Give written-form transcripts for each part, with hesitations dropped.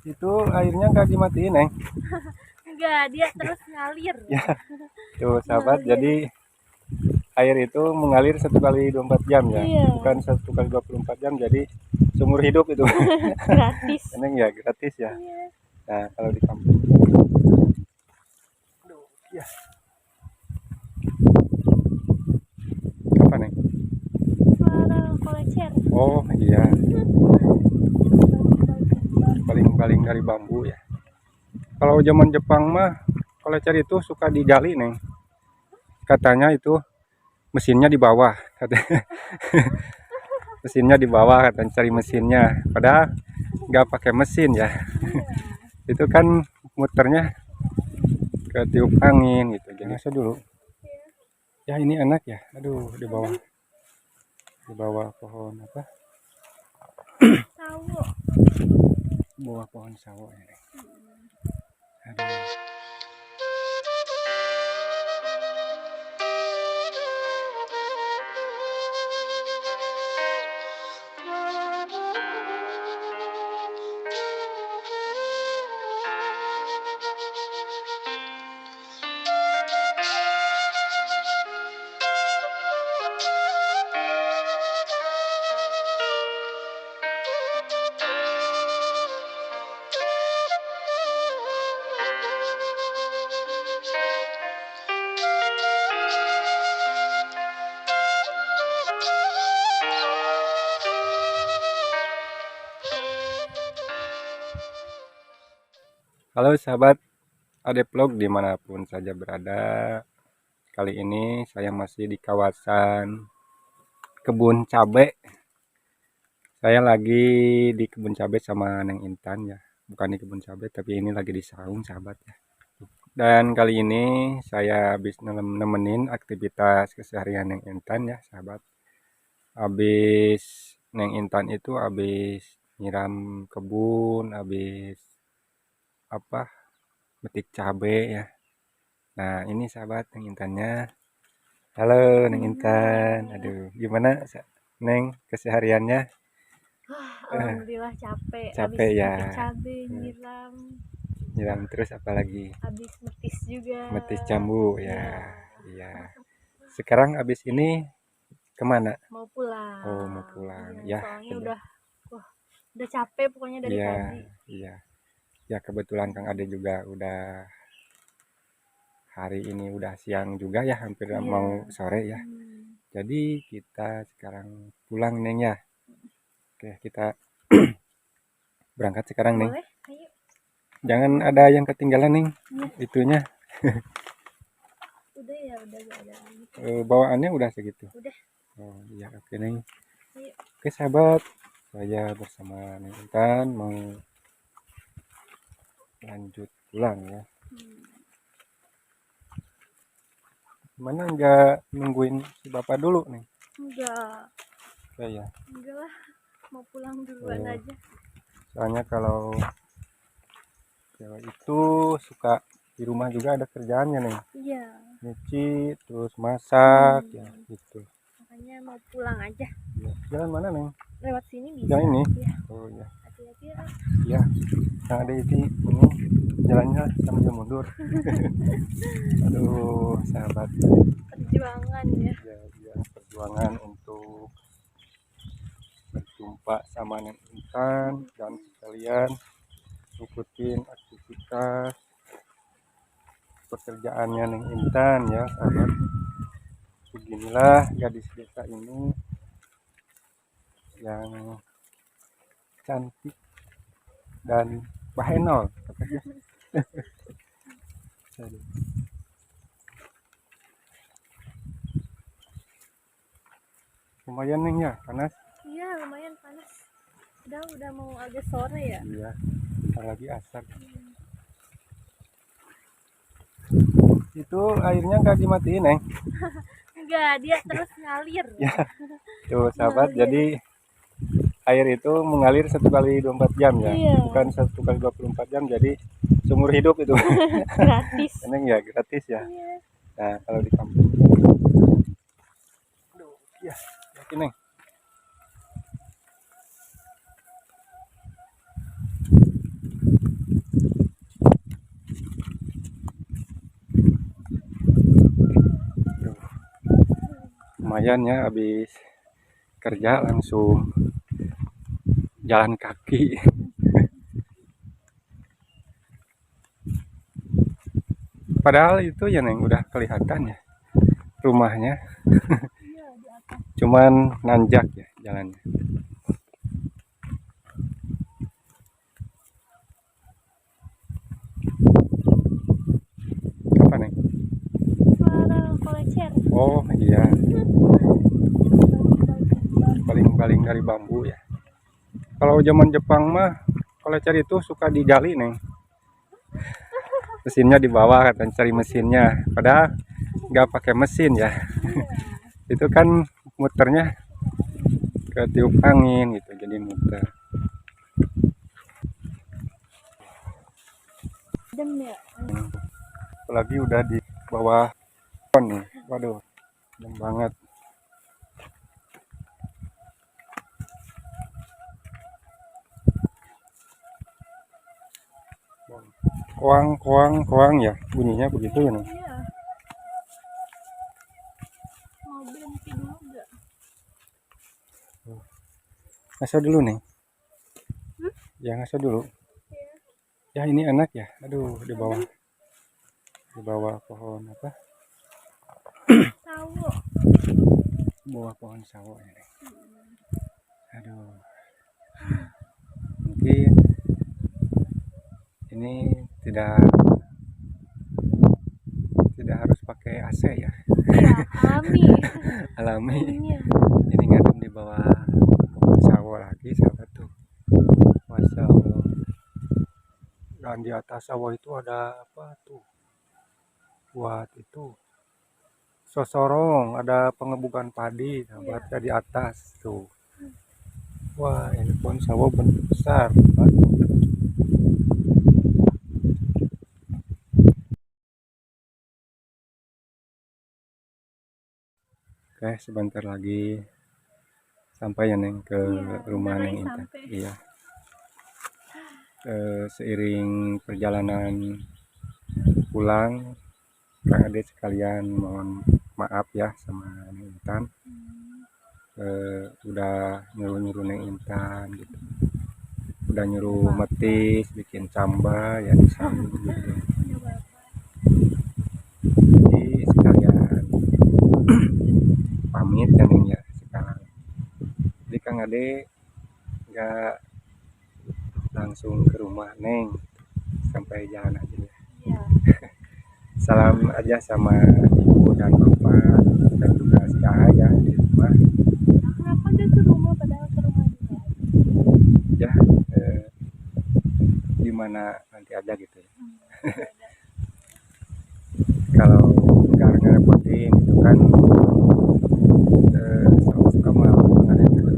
Itu airnya nggak dimatiin, Neng? Enggak, dia terus ngalir. Ya, tuh sahabat, jadi air itu mengalir 1 kali 24 jam ya, Iya. bukan 1 kali 24 jam, jadi seumur hidup itu. Gratis. Neng ya gratis ya. Iya. Nah kalau di kampung, aduh, ya apa Neng? Suara kolecer. Oh iya, baling-baling dari bambu ya. Kalau zaman Jepang mah kolecer itu suka digali Neng. Katanya itu mesinnya di bawah, katanya. Mesinnya di bawah, katanya cari mesinnya. Padahal nggak pakai mesin ya. Itu kan muternya ke tiup angin gitu. Jadi saya dulu. Ya ini anak ya. Aduh di bawah pohon apa? Sawo. Di bawah pohon sawo ya. Aduh. Halo sahabat Adevlog dimanapun saja berada. Kali ini saya masih di kawasan kebun cabai. Saya lagi di kebun cabai sama Neng Intan ya. Bukan di kebun cabai tapi ini lagi di saung sahabat ya. Dan kali ini saya habis nemenin aktivitas keseharian Neng Intan ya sahabat. Habis Neng Intan itu habis nyiram kebun, habis apa metik cabai ya. Nah ini sahabat Neng Intannya. Halo Neng Intan. Aduh gimana Neng kesehariannya? Alhamdulillah capek. Capek Habis ya. metik cabe, nyiram, Nyiram terus apalagi? habis metis juga. Metis jambu ya. Iya. Iya. Sekarang abis ini kemana? Mau pulang. Oh mau pulang. Iya, Ya. soalnya udah capek pokoknya dari Iya. tadi. Iya. Ya kebetulan Kang Ade juga udah hari ini udah siang juga ya, hampir Iya. mau sore ya. Jadi kita sekarang pulang Neng ya. Oke kita berangkat sekarang Neng. Boleh? Ayo. Jangan ada yang ketinggalan Neng. Iya. Itunya Udah ya, udah gak ada. bawaannya udah segitu. Udah. Oh iya oke Neng. Ayo. Oke sahabat, saya bersama Neng Intan mau lanjut pulang ya. Mana nggak nungguin si bapak dulu nih? Enggak. Ya. Enggak lah. Mau pulang duluan aja. Soalnya kalau cewek itu suka di rumah juga ada kerjaannya nih. Iya. Nyuci, terus masak ya gitu. Makanya mau pulang aja. Ya. Jalan mana Neng? Lewat sini bisa. Yang ini? Iya. Oh iya. Hati-hati ya. Iya. Yang ada ini jalannya sambil mundur. Aduh sahabat. Perjuangan ya. Ya, perjuangan untuk berjumpa sama Neng Intan dan sekalian ikutin aktivitas pekerjaannya Neng Intan ya sahabat. Beginilah gadis desa ini yang cantik dan bahenol katanya. Lumayan Neng ya panas. Iya lumayan panas. Udah mau agak sore ya. Iya bentar lagi asar. Itu airnya nggak dimatiin Neng? Enggak, dia terus ngalir. Ya tuh sahabat jadi air itu mengalir 1 kali 24 jam ya. Iya. Bukan 1 kali 24 jam, jadi seumur hidup itu. Gratis. Neng ya gratis ya. Iya. Nah kalau di kampung, aduh ya yakin Neng. lumayan ya, habis kerja langsung jalan kaki. Padahal itu ya Neng udah kelihatan ya rumahnya, Iya, di atas. cuman nanjak ya jalannya. Apa Neng? Suara kolecer. Oh iya, baling-baling dari bambu ya. Kalau zaman Jepang mah kolecer itu suka digali Neng. Mesinnya di bawah katanya, cari mesinnya. Padahal nggak pakai mesin ya. Itu kan muternya ke tiup angin gitu, jadi muter. Adem ya. Apalagi udah di bawah pohon nih. Waduh, adem banget. Koang, koang, koang ya. Bunyinya begitu ya Neng. Iya. Mau berhenti dulu nggak? Ngaso dulu Neng. Hmm? Ya ngaso dulu. Iya. Ya ini enak ya. Aduh, di bawah pohon apa? Sawo. Di bawah pohon sawo ya Neng. Aduh. Mungkin ini tidak harus pakai AC ya. Iya, alami. Alami. Iya. Ini ngadem di bawah pohon sawo lagi sahabat tuh. Masya Allah. Dan di atas sawo itu ada apa tuh? Buat itu sosorong, ada pengebukan padi sahabat ya di atas tuh. Wah, ini pohon sawo besar. Oke, sebentar lagi sampai ya Neng ke Iya, rumah bentar Neng lagi Intan. sampai. Iya. Seiring perjalanan pulang, Kang Ade sekalian mohon maaf ya sama Neng Intan. Udah nyuruh-nyuruh Neng Intan gitu. Udah nyuruh metis, bikin camba ya di sana gitu. Jadi sekalian pamit ya Neng ya sekarang. Jadi Kang Ade nggak langsung ke rumah Neng, sampai jalan aja ya. Iya. Salam aja sama ibu dan bapak dan juga si ayah di rumah Nah, kenapa dia ke rumah padahal ke rumah juga? ya. Di mana nanti aja gitu ya. Kalau nggak ngerepotin itu kan suka malu Kang Ade tuh.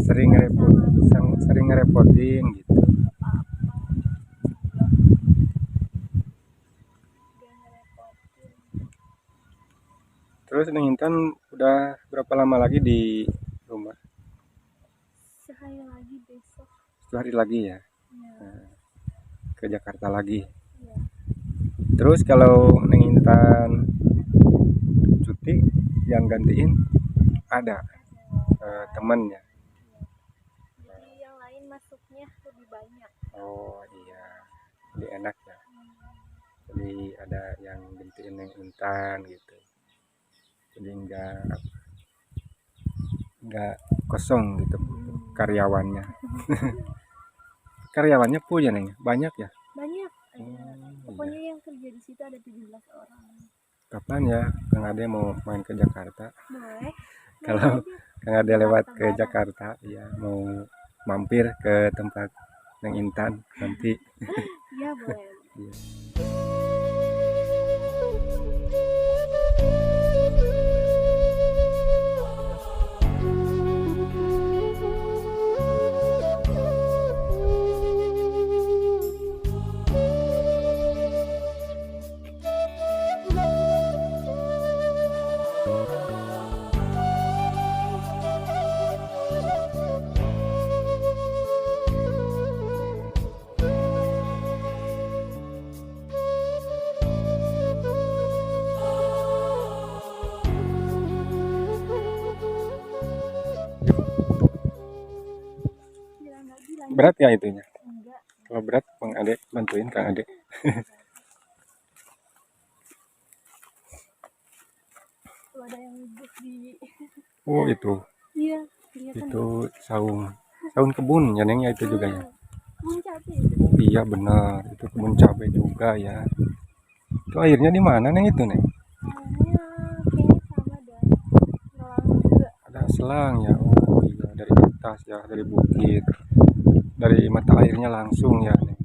sering ngerepotin gitu. Terus Neng Intan udah berapa lama lagi di rumah? Sehari lagi besok. 1 hari lagi ya, Iya. ke Jakarta lagi. Iya. Terus kalau Neng Intan cuti yang gantiin ada temennya. Jadi yang lain masuknya lebih banyak. Oh iya, jadi enak ya. Jadi ada yang gantiin Neng Intan gitu. Jadi nggak kosong gitu karyawannya. Karyawannya punya Neng, banyak ya. Banyak. Iya. Pokoknya yang kerja di situ ada 17 orang. Kapan ya Kang Ade mau main ke Jakarta? Boleh. Kalau Kang Ade lewat ke Jakarta, ya mau mampir ke tempat Neng Intan nanti. Iya, boleh. Iya. Berat ya itunya? Enggak. Kalau berat Bang Ade bantuin Kang Ade. Tuh ada yang duduk di. Oh itu Iya, kelihatan. itu saung saung kebun ya Neng ya itu juga ya. Kebun cabai itu. Oh iya benar itu kebun cabai juga ya. Itu airnya di mana Neng itu Neng? Airnya kayaknya sama dah. Ngelang juga. Ada selang ya. Oh iya dari atas ya dari bukit. Dari mata airnya langsung ya Neng.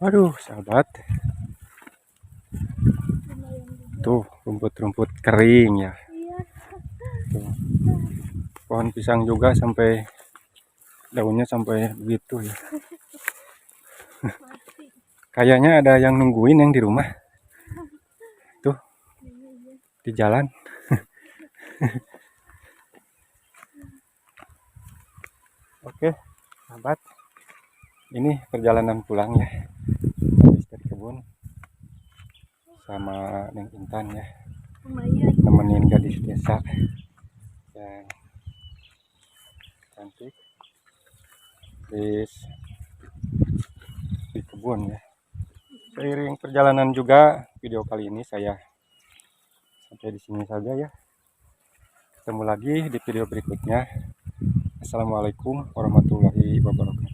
Waduh sahabat Lumayan juga. tuh rumput-rumput kering ya. Iya. Tuh. Pohon pisang juga sampai daunnya sampai begitu ya. Mati. Kayaknya ada yang nungguin yang di rumah. Tuh Iya. di jalan. Oke, sahabat. Ini perjalanan pulang ya. Habis dari kebun sama Neng Intan ya. Lumayan. Nemenin gadis desa yang cantik. Di kebun ya. Seiring perjalanan juga video kali ini saya sampai di sini saja ya. Ketemu lagi di video berikutnya. Assalamualaikum warahmatullahi wabarakatuh.